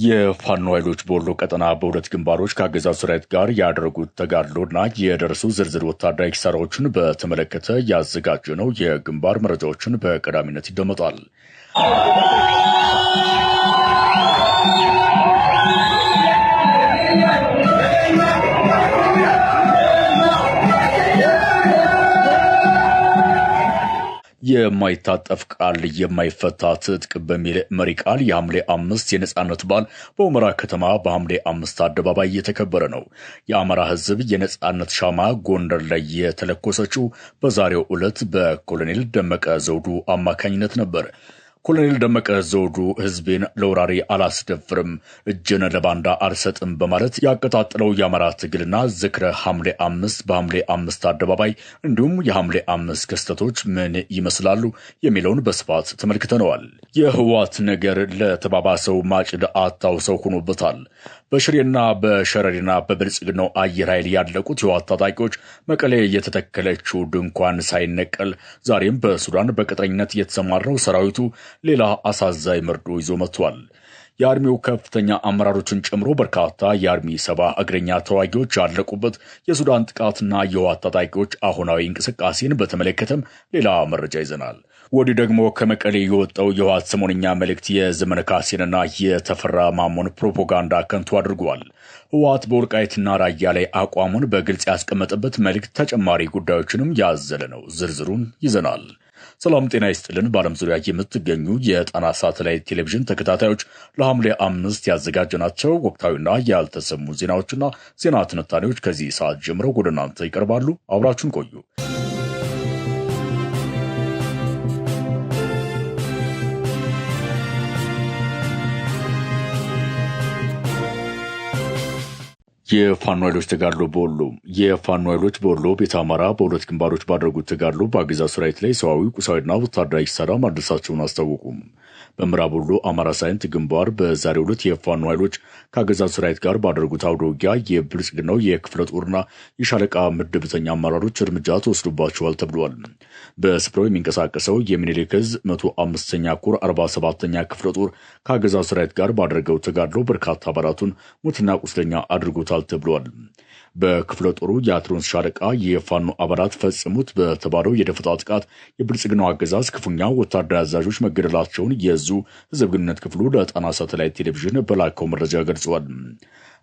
የፋኖ ኃይሎች በወሎ ቀጠና በሁለት ግንባሮች ከአገዛዙ ሰራዊት ጋር ያደረጉት ተጋድሎና የደረሱ ዝርዝር ወታደራዊ ኪሳራዎችን በተመለከተ ያዘጋጀነው የግንባር መረጃዎችን በቀዳሚነት ይደመጣል። የማይታጠፍ ቃል የማይፈታ ትጥቅ በሚል መሪ ቃል የሐምሌ 5 የነጻነት በዓል በሁመራ ከተማ በሐምሌ 5 አደባባይ እየተከበረ ነው። የአማራ ሕዝብ የነጻነት ሻማ ጎንደር ላይ የተለኮሰችው በዛሬው ዕለት በኮሎኔል ደመቀ ዘውዱ አማካኝነት ነበር። ኮሎኔል ደመቀ ዘውዱ ሕዝቤን ለወራሪ አላስደፍርም፣ እጅን ለባንዳ አልሰጥም በማለት ያቀጣጠለው የአማራ ትግልና ዝክረ ሐምሌ 5 በሐምሌ 5 አደባባይ እንዲሁም የሐምሌ 5 ክስተቶች ምን ይመስላሉ የሚለውን በስፋት ተመልክተነዋል። የህወሓት ነገር ለተባባሰው ማጭድ አታውሰው ሆኖበታል። በሽሬና በሸረሪና በብልጽግናው አየር ኃይል ያለቁት የህወሓት ታጣቂዎች መቀሌ የተተከለችው ድንኳን ሳይነቀል ዛሬም በሱዳን በቅጥረኝነት የተሰማራው ሰራዊቱ ሌላ አሳዛኝ መርዶ ይዞ መጥቷል። የአርሚው ከፍተኛ አመራሮችን ጨምሮ በርካታ የአርሚ 70 እግረኛ ተዋጊዎች ያለቁበት የሱዳን ጥቃትና የህወሓት ታጣቂዎች አሁናዊ እንቅስቃሴን በተመለከተም ሌላ መረጃ ይዘናል። ወዲህ ደግሞ ከመቀሌ የወጣው የህወሓት ሰሞንኛ መልእክት የዘመነ ካሴንና የተፈራ ማሞን ፕሮፓጋንዳ ከንቱ አድርጓል። ህወሓት በወልቃይትና ራያ ላይ አቋሙን በግልጽ ያስቀመጠበት መልእክት ተጨማሪ ጉዳዮችንም ያዘለ ነው። ዝርዝሩን ይዘናል። ሰላም ጤና ይስጥልን። በዓለም ዙሪያ የምትገኙ የጣና ሳተላይት ቴሌቪዥን ተከታታዮች ለሐምሌ 5 ያዘጋጀናቸው ወቅታዊና ያልተሰሙ ዜናዎችና ዜና ትንታኔዎች ከዚህ ሰዓት ጀምረው ወደ እናንተ ይቀርባሉ። አብራችሁን ቆዩ። የፋኖ ኃይሎች ተጋድሎ በወሎ የፋኖ ኃይሎች በወሎ ቤተ አማራ በሁለት ግንባሮች ባደረጉት ተጋድሎ በአገዛዙ ሰራዊት ላይ ሰዋዊ፣ ቁሳዊና ወታደራዊ ኪሳራ ማድረሳቸውን አስታወቁም። በምዕራብ ወሎ አማራ ሳይንት ግንባር በዛሬው ዕለት የፋኖ ኃይሎች ከአገዛዙ ሰራዊት ጋር ባደረጉት አውደ ውጊያ የብልጽግናው የክፍለ ጦርና የሻለቃ ምድብተኛ አመራሮች እርምጃ ተወስዶባቸዋል ተብሏል። በስፍራው የሚንቀሳቀሰው የሚኒሊክ ዕዝ 105ኛ ኮር 47ኛ ክፍለ ጦር ከአገዛዙ ሰራዊት ጋር ባደረገው ተጋድሎ በርካታ አባላቱን ሙትና ቁስለኛ አድርጎታል ተብሏል። በክፍለ ጦሩ የአትሮንስ ሻለቃ የፋኖ አባላት ፈጽሙት በተባለው የደፈጣ ጥቃት የብልጽግናው አገዛዝ ክፉኛ ወታደራዊ አዛዦች መገደላቸውን የዙ ህዝብ ግንኙነት ክፍሉ ለጣና ሳተላይት ቴሌቪዥን በላከው መረጃ ገልጿል።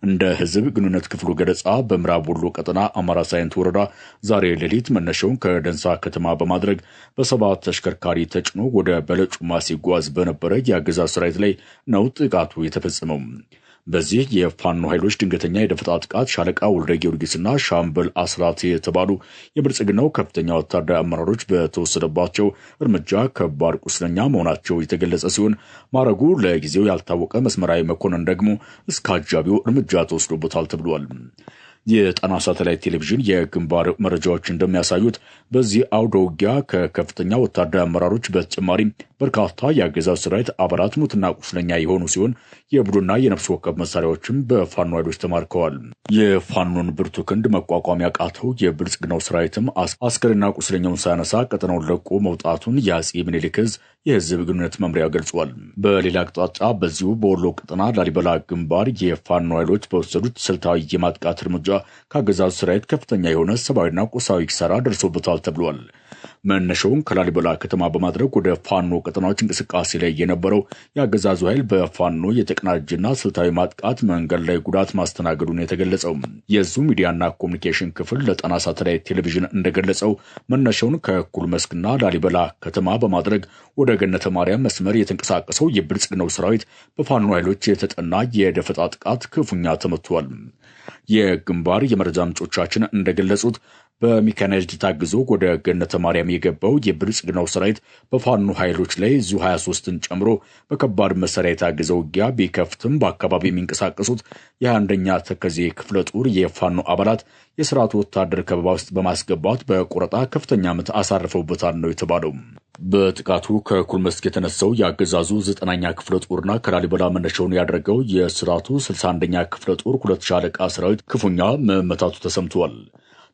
እንደ ህዝብ ግንኙነት ክፍሉ ገለጻ በምዕራብ ወሎ ቀጠና አማራ ሳይንት ወረዳ ዛሬ ሌሊት መነሻውን ከደንሳ ከተማ በማድረግ በሰባት ተሽከርካሪ ተጭኖ ወደ በለጩማ ሲጓዝ በነበረ የአገዛዝ ሰራዊት ላይ ነው ጥቃቱ የተፈጸመው። በዚህ የፋኖ ኃይሎች ድንገተኛ የደፈጣ ጥቃት ሻለቃ ወልደ ጊዮርጊስና ሻምበል አስራት የተባሉ የብልጽግናው ከፍተኛ ወታደራዊ አመራሮች በተወሰደባቸው እርምጃ ከባድ ቁስለኛ መሆናቸው የተገለጸ ሲሆን ማረጉ ለጊዜው ያልታወቀ መስመራዊ መኮንን ደግሞ እስከ አጃቢው እርምጃ ተወስዶበታል ተብሏል። የጣና ሳተላይት ቴሌቪዥን የግንባር መረጃዎች እንደሚያሳዩት በዚህ አውደ ውጊያ ከከፍተኛ ወታደራዊ አመራሮች በተጨማሪ በርካታ የአገዛዙ ሰራዊት አባላት ሙትና ቁስለኛ የሆኑ ሲሆን የቡድንና የነፍስ ወከፍ መሳሪያዎችም በፋኖ ኃይሎች ተማርከዋል። የፋኖን ብርቱ ክንድ መቋቋም ያቃተው የብልጽግናው ሰራዊትም አስከሬንና ቁስለኛውን ሳያነሳ ቀጠናውን ለቆ መውጣቱን የአጼ ምኒልክ ዕዝ የህዝብ ግንኙነት መምሪያ ገልጿል። በሌላ አቅጣጫ በዚሁ በወሎ ቀጠና ላሊበላ ግንባር የፋኖ ኃይሎች በወሰዱት ስልታዊ የማጥቃት እርምጃ ከአገዛዙ ሰራዊት ከፍተኛ የሆነ ሰብአዊና ቁሳዊ ኪሳራ ደርሶበታል ተብሏል። መነሻውን ከላሊበላ ከተማ በማድረግ ወደ ፋኖ ቀጠናዎች እንቅስቃሴ ላይ የነበረው የአገዛዙ ኃይል በፋኖ የተቀናጀና ስልታዊ ማጥቃት መንገድ ላይ ጉዳት ማስተናገዱን የተገለጸው የዙ ሚዲያና ኮሚኒኬሽን ክፍል ለጣና ሳተላይት ቴሌቪዥን እንደገለጸው መነሻውን ከኩል መስክና ላሊበላ ከተማ በማድረግ ወደ ገነተ ማርያም መስመር የተንቀሳቀሰው የብልጽግናው ሰራዊት በፋኖ ኃይሎች የተጠና የደፈጣ ጥቃት ክፉኛ ተመቷል። የግንባር የመረጃ ምንጮቻችን እንደገለጹት በሜካናይዝድ ታግዞ ወደ ገነተ ማርያም የገባው የብልጽግናው ሰራዊት በፋኖ ኃይሎች ላይ ዙ 23ን ጨምሮ በከባድ መሳሪያ የታገዘ ውጊያ ቢከፍትም በአካባቢ የሚንቀሳቀሱት የ21ኛ ተከዜ ክፍለ ጦር የፋኖ አባላት የስርዓቱ ወታደር ከበባ ውስጥ በማስገባት በቆረጣ ከፍተኛ ምት አሳርፈውበታል ነው የተባለው። በጥቃቱ ከኩል መስክ የተነሳው የአገዛዙ 9ኛ ክፍለ ጦርና ከላሊበላ መነሻውን ያደረገው የስርዓቱ 61ኛ ክፍለ ጦር 2 ሻለቃ ሰራዊት ክፉኛ መመታቱ ተሰምቷል።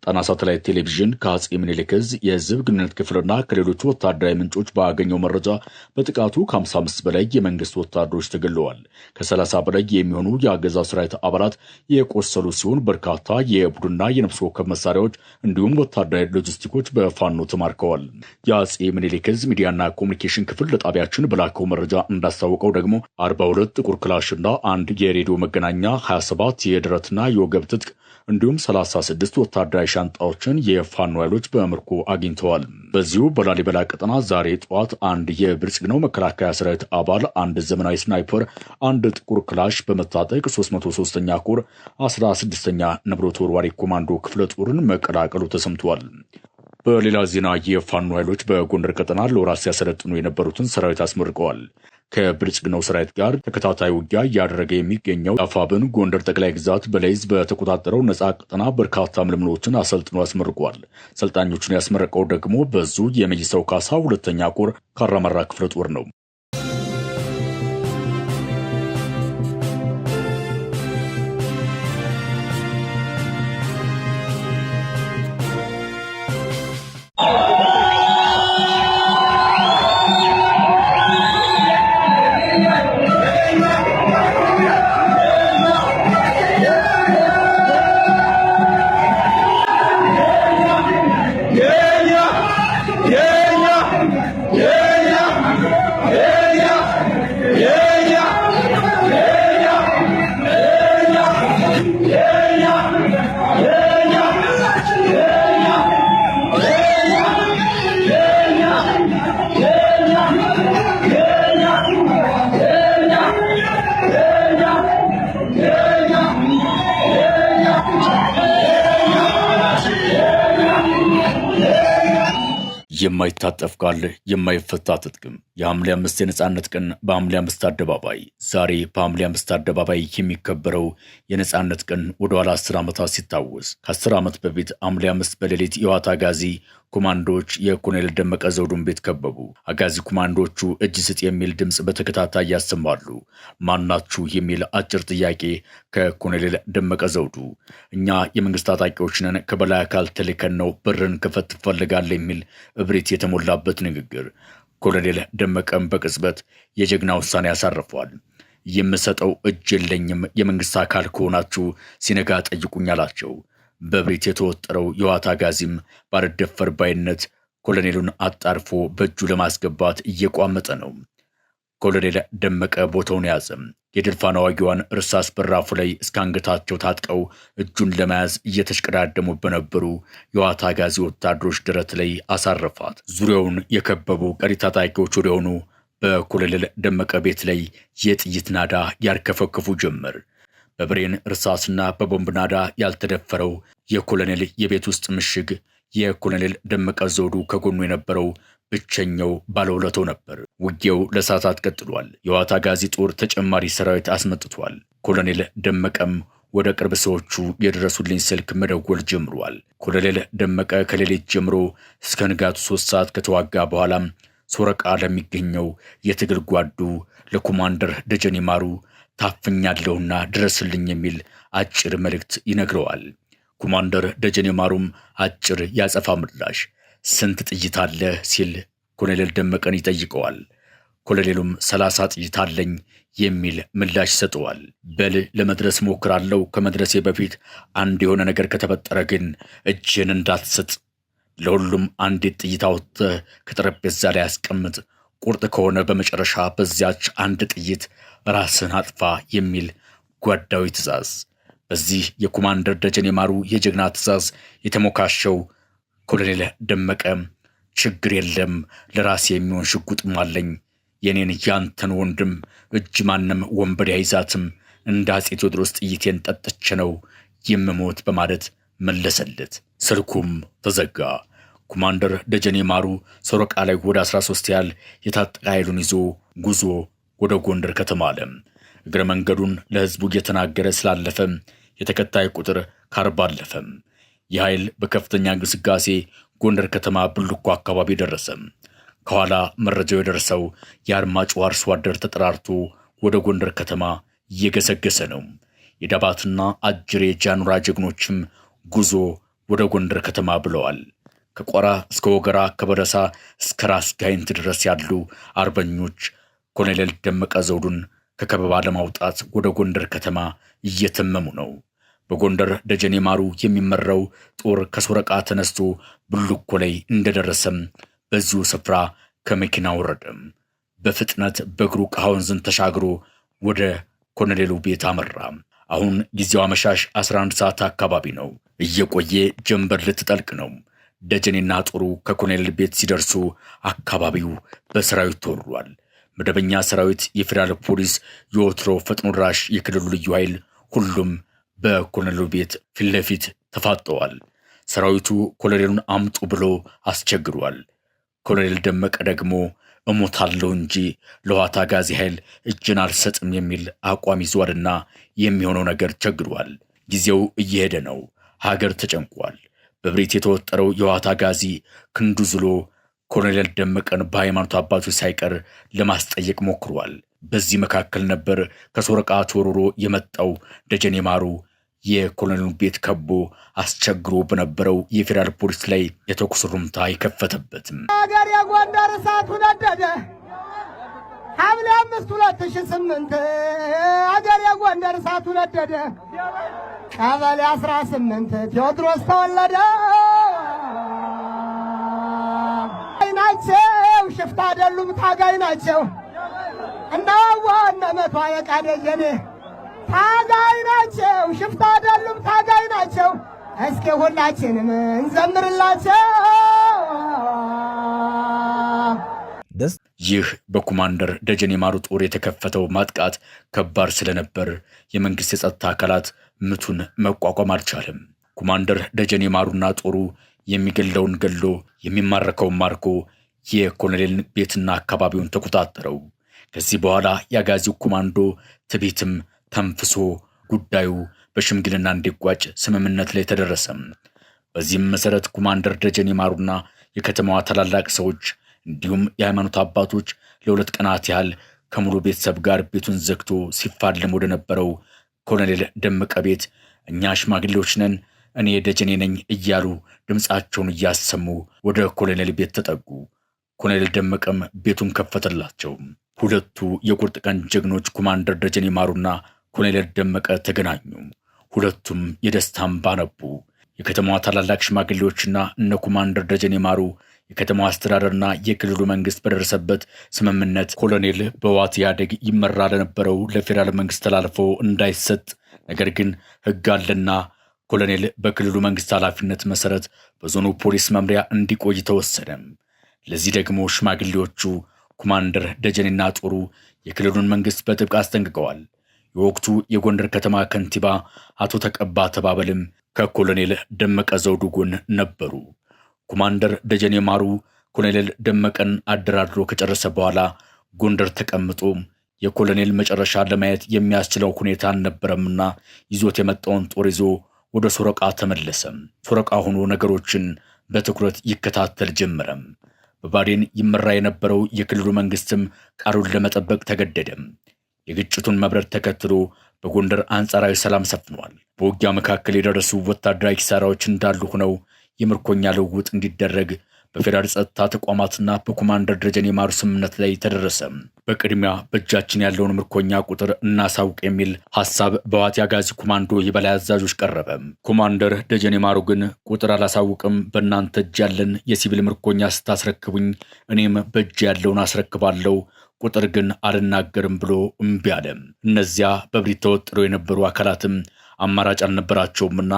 ጣና ሳተላይት ቴሌቪዥን ከአጼ ምኒልክ ዕዝ የህዝብ ግንኙነት ክፍልና ከሌሎቹ ወታደራዊ ምንጮች ባገኘው መረጃ በጥቃቱ ከ55 በላይ የመንግስት ወታደሮች ተገድለዋል። ከ30 በላይ የሚሆኑ የአገዛዙ ሰራዊት አባላት የቆሰሉ ሲሆን በርካታ የቡድንና የነፍስ ወከፍ መሳሪያዎች እንዲሁም ወታደራዊ ሎጂስቲኮች በፋኖ ተማርከዋል። የአጼ ምኒልክ ዕዝ ሚዲያና ኮሚኒኬሽን ክፍል ለጣቢያችን በላከው መረጃ እንዳስታወቀው ደግሞ 42 ጥቁር ክላሽና አንድ የሬዲዮ መገናኛ፣ 27 የደረትና የወገብ ትጥቅ እንዲሁም 36 ወታደራዊ ሻንጣዎችን የፋኖ ኃይሎች በምርኮ አግኝተዋል። በዚሁ በላሊበላ ቀጠና ዛሬ ጠዋት አንድ የብልጽግናው መከላከያ ሰራዊት አባል አንድ ዘመናዊ ስናይፐር፣ አንድ ጥቁር ክላሽ በመታጠቅ 303ኛ ኮር 16ኛ ንብረት ወርዋሪ ኮማንዶ ክፍለ ጦርን መቀላቀሉ ተሰምቷል። በሌላ ዜና የፋኖ ኃይሎች በጎንደር ቀጠና ለወራት ሲያሰለጥኑ የነበሩትን ሰራዊት አስመርቀዋል። ከብልጽግናው ሰራዊት ጋር ተከታታይ ውጊያ እያደረገ የሚገኘው አፋብን ጎንደር ጠቅላይ ግዛት በለይዝ በተቆጣጠረው ነጻ ቀጠና በርካታ ምልምሎችን አሰልጥኖ አስመርቋል። ሰልጣኞቹን ያስመረቀው ደግሞ በዙ የመይሰው ካሳ 2ኛ ኮር ካራማራ ክፍለ ጦር ነው። የማይታጠፍ ቃል የማይፈታ ትጥቅም የሐምሌ 5 የነጻነት ቀን በሐምሌ 5 አደባባይ። ዛሬ በሐምሌ 5 አደባባይ የሚከበረው የነጻነት ቀን ወደ ኋላ 10 ዓመታት ሲታወስ ከ10 ዓመት በፊት ሐምሌ 5 በሌሊት የዋት አጋዚ ኮማንዶዎች የኮሎኔል ደመቀ ዘውዱን ቤት ከበቡ። አጋዚ ኮማንዶቹ እጅ ስጥ የሚል ድምፅ በተከታታይ ያሰማሉ። ማናችሁ የሚል አጭር ጥያቄ ከኮሎኔል ደመቀ ዘውዱ። እኛ የመንግስት ታጣቂዎች ነን፣ ከበላይ አካል ተልከን ነው፣ ብርን ክፈት ትፈልጋለህ የሚል እብሪት የተሞላበት ንግግር። ኮሎኔል ደመቀም በቅጽበት የጀግና ውሳኔ ያሳርፏል። የምሰጠው እጅ የለኝም፣ የመንግስት አካል ከሆናችሁ ሲነጋ ጠይቁኝ አላቸው። በብሪት የተወጠረው የዋት አጋዚም ባልደፈር ባይነት ኮሎኔሉን አጣርፎ በእጁ ለማስገባት እየቋመጠ ነው። ኮሎኔል ደመቀ ቦታውን ያዘ። የድል ፋና ዋጊዋን እርሳስ በራፉ ላይ እስከ አንገታቸው ታጥቀው እጁን ለመያዝ እየተሽቀዳደሙ በነበሩ የዋት አጋዚ ወታደሮች ደረት ላይ አሳረፋት። ዙሪያውን የከበቡ ቀሪ ታጣቂዎች ወዲያውኑ በኮሎኔል ደመቀ ቤት ላይ የጥይት ናዳ ያርከፈክፉ ጀመር። በብሬን እርሳስና በቦምብ ናዳ ያልተደፈረው የኮሎኔል የቤት ውስጥ ምሽግ የኮሎኔል ደመቀ ዘውዱ ከጎኑ የነበረው ብቸኛው ባለውለታው ነበር። ውጊያው ለሰዓታት ቀጥሏል። የዋት አጋዚ ጦር ተጨማሪ ሰራዊት አስመጥቷል። ኮሎኔል ደመቀም ወደ ቅርብ ሰዎቹ የደረሱልኝ ስልክ መደወል ጀምሯል። ኮሎኔል ደመቀ ከሌሊት ጀምሮ እስከ ንጋቱ 3 ሰዓት ከተዋጋ በኋላም ሶረቃ ለሚገኘው የትግል ጓዱ ለኮማንደር ደጀኔ ማሩ ታፍኛለሁና ድረስልኝ የሚል አጭር መልእክት ይነግረዋል። ኮማንደር ደጀኔ ማሩም አጭር ያጸፋ ምላሽ ስንት ጥይት አለ ሲል ኮሎኔል ደመቀን ይጠይቀዋል። ኮሎኔሉም 30 ጥይት አለኝ የሚል ምላሽ ይሰጠዋል። በል ለመድረስ ሞክራለሁ፣ ከመድረሴ በፊት አንድ የሆነ ነገር ከተፈጠረ ግን እጅን እንዳትሰጥ፣ ለሁሉም አንዲት ጥይት አውጥተህ ከጠረጴዛ ላይ ያስቀምጥ፣ ቁርጥ ከሆነ በመጨረሻ በዚያች አንድ ጥይት ራስን አጥፋ የሚል ጓዳዊ ትእዛዝ። በዚህ የኮማንደር ደጀኔ ማሩ የጀግና ትእዛዝ የተሞካሸው ኮሎኔል ደመቀ ችግር የለም ለራሴ የሚሆን ሽጉጥም አለኝ፣ የኔን ያንተን ወንድም እጅ ማንም ወንበዴ አይዛትም፣ እንደ አፄ ቴዎድሮስ ጥይቴን ጠጥቼ ነው የምሞት በማለት መለሰለት። ስልኩም ተዘጋ። ኮማንደር ደጀኔ ማሩ ሶረቃ ላይ ወደ 13 ያህል የታጠቀ ኃይሉን ይዞ ጉዞ ወደ ጎንደር ከተማ አለ። እግረ መንገዱን ለህዝቡ እየተናገረ ስላለፈ የተከታይ ቁጥር ከ40 አለፈ። ይህ ኃይል በከፍተኛ እንቅስቃሴ ጎንደር ከተማ ብልኮ አካባቢ ደረሰ። ከኋላ መረጃው የደረሰው የአርማጭሆ አርሶ አደር ተጠራርቶ ወደ ጎንደር ከተማ እየገሰገሰ ነው። የዳባትና አጅሬ ጃኑራ ጀግኖችም ጉዞ ወደ ጎንደር ከተማ ብለዋል። ከቋራ እስከ ወገራ ከበረሳ እስከ ራስ ጋይንት ድረስ ያሉ አርበኞች ኮሎኔል ደመቀ ዘውዱን ከከበባ ለማውጣት ወደ ጎንደር ከተማ እየተመሙ ነው። በጎንደር ደጀኔ ማሩ የሚመራው ጦር ከሶረቃ ተነስቶ ብልኮ ላይ እንደደረሰም በዚሁ ስፍራ ከመኪና ወረደ። በፍጥነት በእግሩ ቃወንዝን ተሻግሮ ወደ ኮሎኔሉ ቤት አመራ። አሁን ጊዜው አመሻሽ 11 ሰዓት አካባቢ ነው። እየቆየ ጀንበር ልትጠልቅ ነው። ደጀኔና ጦሩ ከኮሎኔል ቤት ሲደርሱ አካባቢው በሰራዊት ተወሯል። መደበኛ ሰራዊት፣ የፌዴራል ፖሊስ፣ የወትሮ ፈጥኖ ድራሽ፣ የክልሉ ልዩ ኃይል ሁሉም በኮሎኔሉ ቤት ፊት ለፊት ተፋጠዋል። ሰራዊቱ ኮሎኔሉን አምጡ ብሎ አስቸግሯል። ኮሎኔል ደመቀ ደግሞ እሞታለሁ እንጂ ለዋታ ጋዚ ኃይል እጅን አልሰጥም የሚል አቋም ይዟልና የሚሆነው ነገር ቸግሯል። ጊዜው እየሄደ ነው። ሀገር ተጨንቋል። በብሬት የተወጠረው የዋታ ጋዚ ክንዱ ዝሎ ኮሎኔል ደመቀን በሃይማኖት አባቶች ሳይቀር ለማስጠየቅ ሞክሯል። በዚህ መካከል ነበር ከሶረቃ ተወርሮ የመጣው ደጀኔ ማሩ የኮሎኔሉን ቤት ከቦ አስቸግሮ በነበረው የፌዴራል ፖሊስ ላይ የተኩስ ሩምታ የከፈተበትም። ሀገር የጎንደር እሳቱ ነደደ። ሐምሌ 5 2008 ሀገር የጎንደር እሳቱ ነደደ። ቀበሌ 18 ቴዎድሮስ ተወለደ። ናቸው ሽፍታ አይደሉም ታጋይ ናቸው። እናዋ እነመቷ የቃደጀኔ ታጋይ ናቸው። ሽፍታ አይደሉም ታጋይ ናቸው። እስኪ ሁላችንም እንዘምርላቸው። ይህ በኮማንደር ደጀኔ ማሩ ጦር የተከፈተው ማጥቃት ከባድ ስለነበር የመንግስት የጸጥታ አካላት ምቱን መቋቋም አልቻለም። ኮማንደር ደጀኔ ማሩና ጦሩ የሚገለውን ገሎ የሚማረከውን ማርኮ የኮሎኔልን ቤትና አካባቢውን ተቆጣጠረው። ከዚህ በኋላ የአጋዚው ኮማንዶ ትዕቢትም ተንፍሶ ጉዳዩ በሽምግልና እንዲቋጭ ስምምነት ላይ ተደረሰም። በዚህም መሰረት ኮማንደር ደጀኔ ማሩና የከተማዋ ታላላቅ ሰዎች እንዲሁም የሃይማኖት አባቶች ለ2 ቀናት ያህል ከሙሉ ቤተሰብ ጋር ቤቱን ዘግቶ ሲፋለም ወደ ነበረው ኮሎኔል ደመቀ ቤት እኛ ሽማግሌዎች ነን፣ እኔ ደጀኔ ነኝ እያሉ ድምፃቸውን እያሰሙ ወደ ኮሎኔል ቤት ተጠጉ። ኮሎኔል ደመቀም ቤቱን ከፈተላቸው። ሁለቱ የቁርጥ ቀን ጀግኖች ኮማንደር ደጀኔ ማሩና ኮሎኔል ደመቀ ተገናኙ። ሁለቱም የደስታ እንባ ነቡ። የከተማዋ ታላላቅ ሽማግሌዎችና እነ ኮማንደር ደጀኔ ማሩ የከተማዋ አስተዳደርና የክልሉ መንግስት በደረሰበት ስምምነት ኮሎኔል በዋት ኢህአዴግ ይመራ ለነበረው ለፌዴራል መንግስት ተላልፎ እንዳይሰጥ፣ ነገር ግን ህግ አለና ኮሎኔል በክልሉ መንግስት ኃላፊነት መሰረት በዞኑ ፖሊስ መምሪያ እንዲቆይ ተወሰነ። ለዚህ ደግሞ ሽማግሌዎቹ ኮማንደር ደጀኔና ጦሩ የክልሉን መንግስት በጥብቅ አስጠንቅቀዋል። የወቅቱ የጎንደር ከተማ ከንቲባ አቶ ተቀባ ተባበልም ከኮሎኔል ደመቀ ዘውዱ ጎን ነበሩ። ኮማንደር ደጀኔ ማሩ ኮሎኔል ደመቀን አደራድሮ ከጨረሰ በኋላ ጎንደር ተቀምጦ የኮሎኔል መጨረሻ ለማየት የሚያስችለው ሁኔታ አልነበረምና ይዞት የመጣውን ጦር ይዞ ወደ ሶረቃ ተመለሰ። ሶረቃ ሆኖ ነገሮችን በትኩረት ይከታተል ጀመረም። በባዴን ይመራ የነበረው የክልሉ መንግስትም ቃሉን ለመጠበቅ ተገደደ። የግጭቱን መብረድ ተከትሎ በጎንደር አንጻራዊ ሰላም ሰፍኗል። በውጊያ መካከል የደረሱ ወታደራዊ ኪሳራዎች እንዳሉ ሆነው የምርኮኛ ልውውጥ እንዲደረግ በፌዴራል ጸጥታ ተቋማትና በኮማንደር ደጀኔ ማሩ ስምምነት ላይ ተደረሰ። በቅድሚያ በእጃችን ያለውን ምርኮኛ ቁጥር እናሳውቅ የሚል ሐሳብ በዋት አጋዚ ኮማንዶ የበላይ አዛዦች ቀረበ። ኮማንደር ደጀኔ ማሩ ግን ቁጥር አላሳውቅም፣ በእናንተ እጅ ያለን የሲቪል ምርኮኛ ስታስረክቡኝ እኔም በእጅ ያለውን አስረክባለሁ፣ ቁጥር ግን አልናገርም ብሎ እምቢ አለ። እነዚያ በብሪት ተወጥረው የነበሩ አካላትም አማራጭ አልነበራቸውምና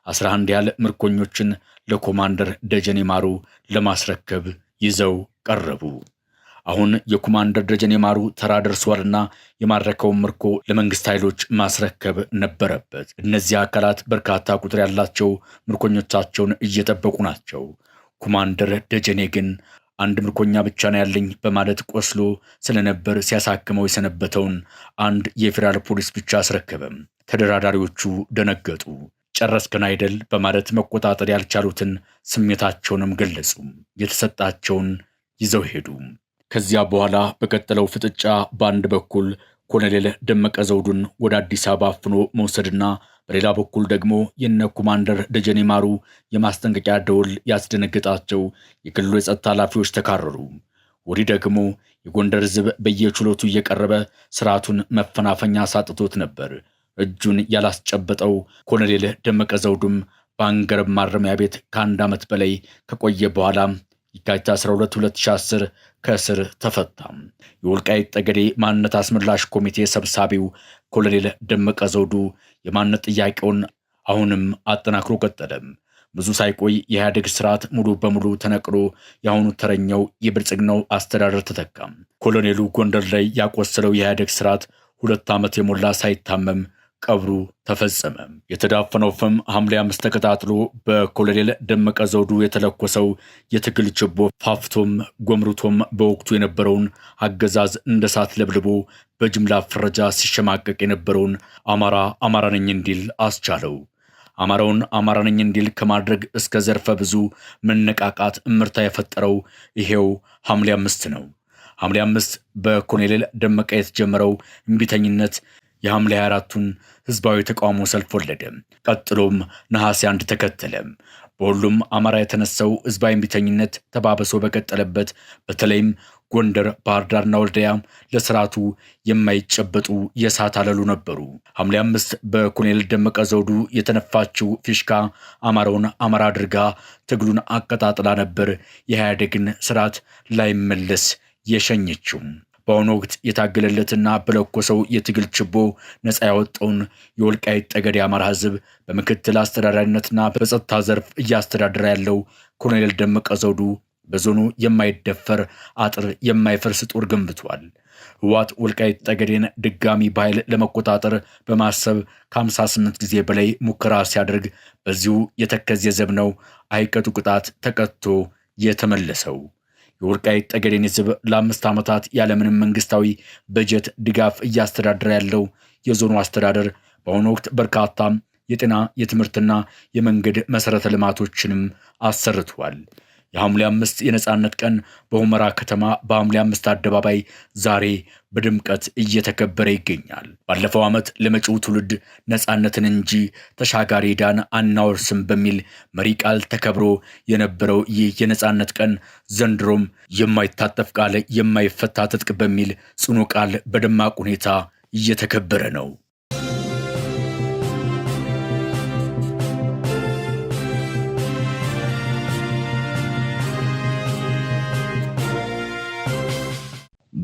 11 ያህል ምርኮኞችን ለኮማንደር ደጀኔ ማሩ ለማስረከብ ይዘው ቀረቡ። አሁን የኮማንደር ደጀኔ ማሩ ተራ ደርሷልና የማረከውን ምርኮ ለመንግስት ኃይሎች ማስረከብ ነበረበት። እነዚህ አካላት በርካታ ቁጥር ያላቸው ምርኮኞቻቸውን እየጠበቁ ናቸው። ኮማንደር ደጀኔ ግን አንድ ምርኮኛ ብቻ ነው ያለኝ በማለት ቆስሎ ስለነበር ሲያሳክመው የሰነበተውን አንድ የፌዴራል ፖሊስ ብቻ አስረከበም። ተደራዳሪዎቹ ደነገጡ። ጨረስከን አይደል በማለት መቆጣጠር ያልቻሉትን ስሜታቸውንም ገለጹ። የተሰጣቸውን ይዘው ሄዱ። ከዚያ በኋላ በቀጠለው ፍጥጫ በአንድ በኩል ኮሎኔል ደመቀ ዘውዱን ወደ አዲስ አበባ አፍኖ መውሰድና በሌላ በኩል ደግሞ የነ ኮማንደር ደጀኔ ማሩ የማስጠንቀቂያ ደውል ያስደነገጣቸው የክልሉ የጸጥታ ኃላፊዎች ተካረሩ። ወዲህ ደግሞ የጎንደር ሕዝብ በየችሎቱ እየቀረበ ስርዓቱን መፈናፈኛ ሳጥቶት ነበር። እጁን ያላስጨበጠው ኮሎኔል ደመቀ ዘውዱም በአንገረብ ማረሚያ ቤት ከ1 ዓመት በላይ ከቆየ በኋላ የካቲት 12 2010 ከእስር ተፈታ። የወልቃይት ጠገዴ ማንነት አስመላሽ ኮሚቴ ሰብሳቢው ኮሎኔል ደመቀ ዘውዱ የማንነት ጥያቄውን አሁንም አጠናክሮ ቀጠለ። ብዙ ሳይቆይ የኢህአዴግ ስርዓት ሙሉ በሙሉ ተነቅሎ የአሁኑ ተረኛው የብልጽግናው አስተዳደር ተተካ። ኮሎኔሉ ጎንደር ላይ ያቆሰለው የኢህአዴግ ስርዓት 2 ዓመት የሞላ ሳይታመም ቀብሩ ተፈጸመ። የተዳፈነው ፍም ሐምሌ 5 ተከታትሎ በኮሎኔል ደመቀ ዘውዱ የተለኮሰው የትግል ችቦ ፋፍቶም ጎምርቶም በወቅቱ የነበረውን አገዛዝ እንደ እሳት ለብልቦ በጅምላ ፍረጃ ሲሸማቀቅ የነበረውን አማራ ነኝ እንዲል አስቻለው። አማራውን አማራ ነኝ እንዲል ከማድረግ እስከ ዘርፈ ብዙ መነቃቃት እምርታ የፈጠረው ይሄው ሐምሌ 5 ነው። ሐምሌ 5 በኮሎኔል ደመቀ የተጀመረው እምቢተኝነት የሐምሌ 24ቱን ህዝባዊ ተቃውሞ ሰልፍ ወለደ። ቀጥሎም ነሐሴ 1 ተከተለ። በሁሉም አማራ የተነሳው ህዝባዊ እምቢተኝነት ተባብሶ በቀጠለበት በተለይም ጎንደር፣ ባህር ዳርና ወልዲያ ለስርዓቱ የማይጨበጡ የእሳት አለሉ ነበሩ። ሐምሌ 5 በኮሎኔል ደመቀ ዘውዱ የተነፋችው ፊሽካ አማራውን አማራ አድርጋ ትግሉን አቀጣጥላ ነበር የኢህአዴግን ስርዓት ላይመለስ የሸኘችው። በአሁኑ ወቅት የታገለለትና በለኮሰው የትግል ችቦ ነፃ ያወጣውን የወልቃይት ጠገዴ አማራ ህዝብ በምክትል አስተዳዳሪነትና በጸጥታ ዘርፍ እያስተዳደረ ያለው ኮሎኔል ደመቀ ዘውዱ በዞኑ የማይደፈር አጥር የማይፈርስ ጦር ገንብቷል። ህወሓት ወልቃይት ጠገዴን ድጋሚ በኃይል ለመቆጣጠር በማሰብ ከ58 ጊዜ በላይ ሙከራ ሲያደርግ በዚሁ የተከዜ ዘብ ነው አይቀጡ ቅጣት ተቀጥቶ የተመለሰው። የወልቃይት ጠገዴን ህዝብ ለ5 ዓመታት ያለምንም መንግስታዊ በጀት ድጋፍ እያስተዳደረ ያለው የዞኑ አስተዳደር በአሁኑ ወቅት በርካታ የጤና የትምህርትና የመንገድ መሰረተ ልማቶችንም አሰርቷል። የሐምሌ 5 የነጻነት ቀን በሁመራ ከተማ በሐምሌ 5 አደባባይ ዛሬ በድምቀት እየተከበረ ይገኛል። ባለፈው ዓመት ለመጪው ትውልድ ነጻነትን እንጂ ተሻጋሪ ዕዳን አናወርስም በሚል መሪ ቃል ተከብሮ የነበረው ይህ የነጻነት ቀን ዘንድሮም የማይታጠፍ ቃል የማይፈታ ትጥቅ በሚል ጽኑ ቃል በደማቅ ሁኔታ እየተከበረ ነው።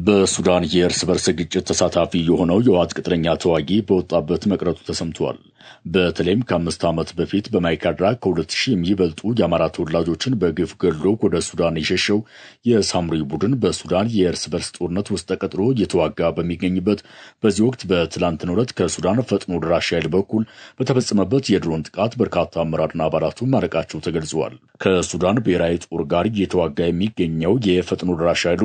በሱዳን የእርስ በርስ ግጭት ተሳታፊ የሆነው የህወሓት ቅጥረኛ ተዋጊ በወጣበት መቅረቱ ተሰምቷል። በተለይም ከ5 ዓመት በፊት በማይካድራ ከ2000 የሚበልጡ የአማራ ተወላጆችን በግፍ ገድሎ ወደ ሱዳን የሸሸው የሳምሪ ቡድን በሱዳን የእርስ በርስ ጦርነት ውስጥ ተቀጥሮ እየተዋጋ በሚገኝበት በዚህ ወቅት በትላንትናው ዕለት ከሱዳን ፈጥኖ ደራሽ ኃይል በኩል በተፈጸመበት የድሮን ጥቃት በርካታ አመራርና አባላቱ ማረቃቸው ተገልጿል። ከሱዳን ብሔራዊ ጦር ጋር እየተዋጋ የሚገኘው የፈጥኖ ደራሽ ኃይሉ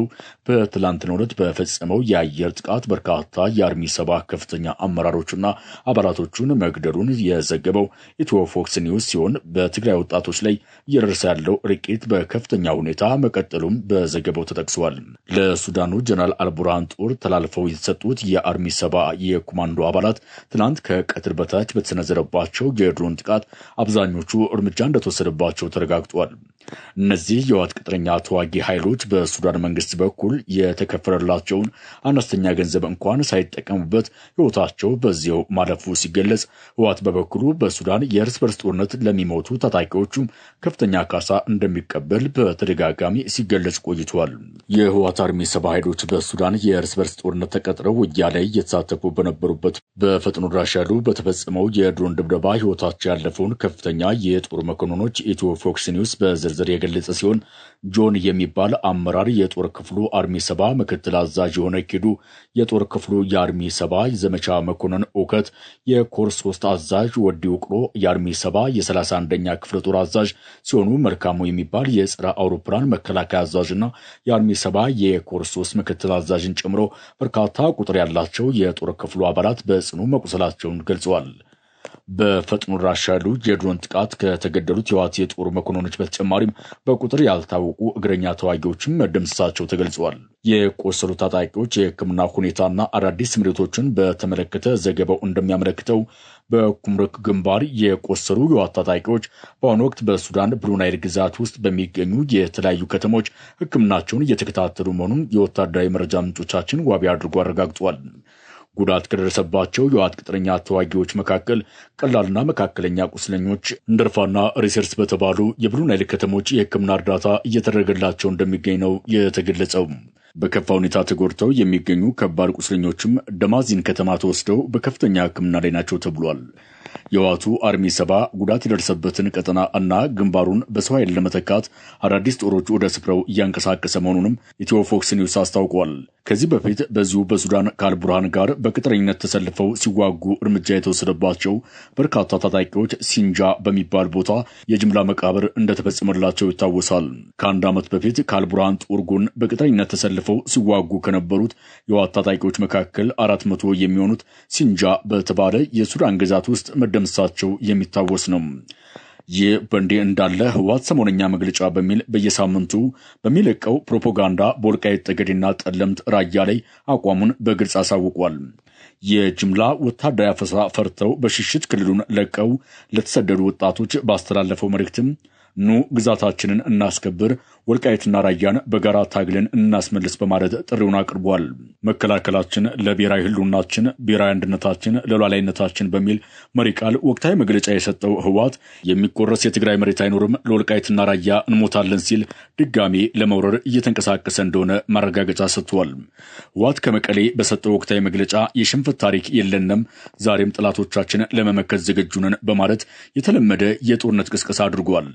በትላንትናው ዕለት በፈጸመው የአየር ጥቃት በርካታ የአርሚ 7 ከፍተኛ አመራሮችና አባላቶቹን መግደሉን የዘገበው ኢትዮ ፎክስ ኒውስ ሲሆን በትግራይ ወጣቶች ላይ እየደረሰ ያለው ርቂት በከፍተኛ ሁኔታ መቀጠሉም በዘገባው ተጠቅሷል። ለሱዳኑ ጀነራል አልቡርሃን ጦር ተላልፈው የተሰጡት የአርሚ 7 የኮማንዶ አባላት ትናንት ከቀትር በታች በተሰነዘረባቸው የድሮን ጥቃት አብዛኞቹ እርምጃ እንደተወሰደባቸው ተረጋግጧል። እነዚህ የህወሓት ቅጥረኛ ተዋጊ ኃይሎች በሱዳን መንግስት በኩል የተከፈለላቸውን አነስተኛ ገንዘብ እንኳን ሳይጠቀሙበት ህይወታቸው በዚያው ማለፉ ሲገለጽ፣ ህወሓት በበኩሉ በሱዳን የእርስ በርስ ጦርነት ለሚሞቱ ታጣቂዎቹም ከፍተኛ ካሳ እንደሚቀበል በተደጋጋሚ ሲገለጽ ቆይቷል። የህወሓት አርሚ 7 ኃይሎች በሱዳን የእርስ በርስ ጦርነት ተቀጥረው ውጊያ ላይ እየተሳተፉ በነበሩበት በፈጥኖ ደራሽ ኃይሉ በተፈጸመው የድሮን ድብደባ ህይወታቸው ያለፈውን ከፍተኛ የጦር መኮንኖች ኢትዮ ፎክስ ኒውስ በዝርዝር የገለጸ ሲሆን ጆን የሚባል አመራር የጦር ክፍሉ አርሚ 7 ምክትል አዛዥ የሆነ ኪዱ የጦር ክፍሉ የአርሚ 7 ዘመቻ መኮንን ኦከት የኮር 3 አዛዥ ወዲ ውቅሮ የአርሚ 7 የ31ኛ ክፍለ ጦር አዛዥ ሲሆኑ መልካሙ የሚባል የጸረ አውሮፕላን መከላከያ አዛዥና የአርሚ 7 የኮር 3 ምክትል አዛዥን ጨምሮ በርካታ ቁጥር ያላቸው የጦር ክፍሉ አባላት በጽኑ መቁሰላቸውን ገልጸዋል። በፈጥኖ ደራሽ ኃይሉ የድሮን ጥቃት ከተገደሉት የህወሓት የጦር መኮንኖች በተጨማሪም በቁጥር ያልታወቁ እግረኛ ተዋጊዎችም መደምሰሳቸው ተገልጿል። የቆሰሉ ታጣቂዎች የሕክምና ሁኔታና አዳዲስ ስምሪቶችን በተመለከተ ዘገባው እንደሚያመለክተው በኩምሩክ ግንባር የቆሰሉ የህወሓት ታጣቂዎች በአሁኑ ወቅት በሱዳን ብሉ ናይል ግዛት ውስጥ በሚገኙ የተለያዩ ከተሞች ሕክምናቸውን እየተከታተሉ መሆኑን የወታደራዊ መረጃ ምንጮቻችን ዋቢ አድርጎ አረጋግጧል። ጉዳት ከደረሰባቸው የህወሓት ቅጥረኛ ተዋጊዎች መካከል ቀላልና መካከለኛ ቁስለኞች እንደርፋና ሪሰርስ በተባሉ የብሉ ናይል ከተሞች የህክምና እርዳታ እየተደረገላቸው እንደሚገኝ ነው የተገለጸው። በከፋ ሁኔታ ተጎድተው የሚገኙ ከባድ ቁስለኞችም ደማዚን ከተማ ተወስደው በከፍተኛ ህክምና ላይ ናቸው ተብሏል። የህወሓቱ አርሚ 70 ጉዳት የደረሰበትን ቀጠና እና ግንባሩን በሰው ኃይል ለመተካት አዳዲስ ጦሮች ወደ ስፍራው እያንቀሳቀሰ መሆኑንም ኢትዮ ፎክስ ኒውስ አስታውቋል። ከዚህ በፊት በዚሁ በሱዳን ከአልቡርሃን ጋር በቅጥረኝነት ተሰልፈው ሲዋጉ እርምጃ የተወሰደባቸው በርካታ ታጣቂዎች ሲንጃ በሚባል ቦታ የጅምላ መቃብር እንደተፈጸመላቸው ይታወሳል። ከአንድ ዓመት በፊት ከአልቡርሃን ጦር ጎን በቅጥረኝነት ተሰልፈው ሲዋጉ ከነበሩት የህወሓት ታጣቂዎች መካከል 400 የሚሆኑት ሲንጃ በተባለ የሱዳን ግዛት ውስጥ መደምሰሳቸው የሚታወስ ነው። ይህ በእንዲህ እንዳለ ህወሓት ሰሞነኛ መግለጫ በሚል በየሳምንቱ በሚለቀው ፕሮፓጋንዳ በወልቃይት ጠገዴና ጠለምት ራያ ላይ አቋሙን በግልጽ አሳውቋል። የጅምላ ወታደራዊ አፈሳ ፈርተው በሽሽት ክልሉን ለቀው ለተሰደዱ ወጣቶች ባስተላለፈው መልእክትም ኑ ግዛታችንን እናስከብር፣ ወልቃይትና ራያን በጋራ ታግለን እናስመልስ በማለት ጥሪውን አቅርቧል። መከላከላችን ለብሔራዊ ህልውናችን፣ ብሔራዊ አንድነታችን፣ ለሉዓላዊነታችን በሚል መሪ ቃል ወቅታዊ መግለጫ የሰጠው ህወሓት የሚቆረስ የትግራይ መሬት አይኖርም፣ ለወልቃይትና ራያ እንሞታለን ሲል ድጋሜ ለመውረር እየተንቀሳቀሰ እንደሆነ ማረጋገጫ ሰጥቷል። ህወሓት ከመቀሌ በሰጠው ወቅታዊ መግለጫ የሽንፈት ታሪክ የለንም፣ ዛሬም ጠላቶቻችን ለመመከት ዝግጁ ነን በማለት የተለመደ የጦርነት ቅስቀሳ አድርጓል።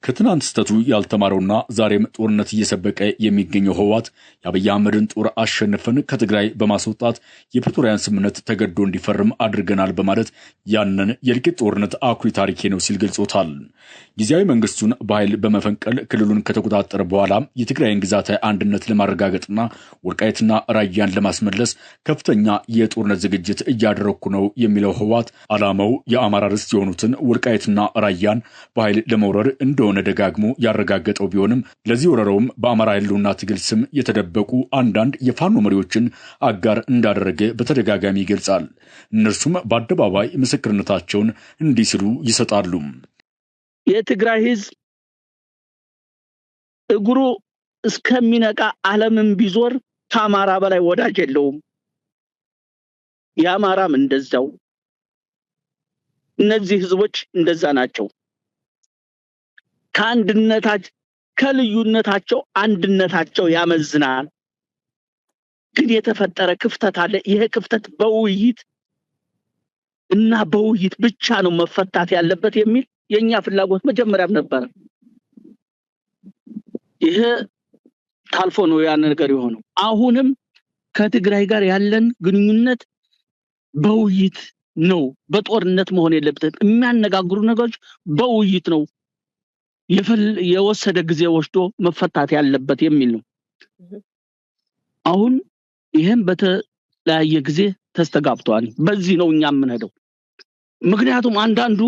ከትናንት ስተቱ ያልተማረውና ዛሬም ጦርነት እየሰበቀ የሚገኘው ህወሓት የአብይ አህመድን ጦር አሸንፈን ከትግራይ በማስወጣት የፕሪቶሪያን ስምምነት ተገዶ እንዲፈርም አድርገናል በማለት ያንን የእልቂት ጦርነት አኩሪ ታሪኬ ነው ሲል ገልጾታል። ጊዜያዊ መንግስቱን በኃይል በመፈንቀል ክልሉን ከተቆጣጠረ በኋላ የትግራይን ግዛታዊ አንድነት ለማረጋገጥና ወልቃይትና ራያን ለማስመለስ ከፍተኛ የጦርነት ዝግጅት እያደረኩ ነው የሚለው ህወሓት ዓላማው የአማራ ርስት የሆኑትን ወልቃይትና ራያን በኃይል ለመውረር እንደሆነ ደጋግሞ ያረጋገጠው ቢሆንም ለዚህ ወረራውም በአማራ ህልውና ትግል ስም የተደበቁ አንዳንድ የፋኖ መሪዎችን አጋር እንዳደረገ በተደጋጋሚ ይገልጻል። እነርሱም በአደባባይ ምስክርነታቸውን እንዲህ ሲሉ ይሰጣሉ። የትግራይ ህዝብ እግሩ እስከሚነቃ ዓለምን ቢዞር ከአማራ በላይ ወዳጅ የለውም። የአማራም እንደዛው። እነዚህ ህዝቦች እንደዛ ናቸው። ከአንድነታቸው ከልዩነታቸው አንድነታቸው ያመዝናል። ግን የተፈጠረ ክፍተት አለ። ይሄ ክፍተት በውይይት ብቻ ነው መፈታት ያለበት የሚል የኛ ፍላጎት መጀመሪያም ነበር። ይሄ ታልፎ ነው ያን ነገር የሆነው። አሁንም ከትግራይ ጋር ያለን ግንኙነት በውይይት ነው። በጦርነት መሆን የለበትም። የሚያነጋግሩ ነገሮች በውይይት ነው የወሰደ ጊዜ ወስዶ መፈታት ያለበት የሚል ነው። አሁን ይሄን በተለያየ ጊዜ ተስተጋብቷል። በዚህ ነው እኛ የምንሄደው። ምክንያቱም አንዳንዱ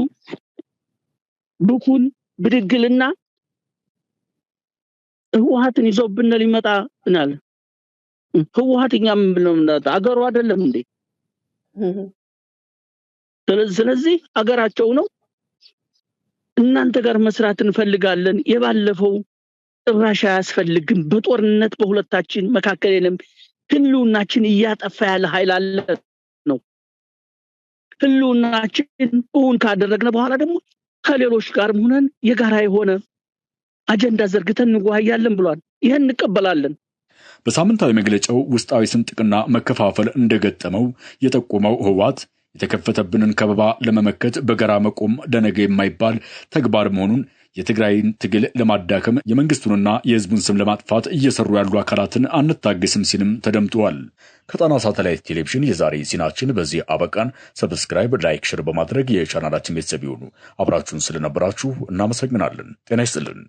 ብኩን ብድግልና ህወሓትን ይዞብን ሊመጣ እናል ህወሓትኛ ምን ብለው አገሩ አይደለም እንዴ? ስለዚህ አገራቸው ነው። እናንተ ጋር መስራት እንፈልጋለን። የባለፈው ጭራሽ አያስፈልግም። በጦርነት በሁለታችን መካከል የለም። ህልውናችን እያጠፋ ያለ ኃይል አለ ነው። ህልውናችን እውን ካደረግነ በኋላ ደግሞ ከሌሎች ጋር ሆነን የጋራ የሆነ አጀንዳ ዘርግተን እንወያያለን ብሏል። ይሄን እንቀበላለን። በሳምንታዊ መግለጫው ውስጣዊ ስንጥቅና መከፋፈል እንደገጠመው የጠቆመው ህወሓት የተከፈተብንን ከበባ ለመመከት በጋራ መቆም ለነገ የማይባል ተግባር መሆኑን፣ የትግራይን ትግል ለማዳከም የመንግስቱንና የህዝቡን ስም ለማጥፋት እየሰሩ ያሉ አካላትን አንታገስም ሲልም ተደምጧል። ከጣና ሳተላይት ቴሌቪዥን የዛሬ ዜናችን በዚህ አበቃን። ሰብስክራይብ፣ ላይክ፣ ሼር በማድረግ የቻናላችን ቤተሰብ ይሁኑ። አብራችሁን ስለነበራችሁ እናመሰግናለን። ጤና ይስጥልን።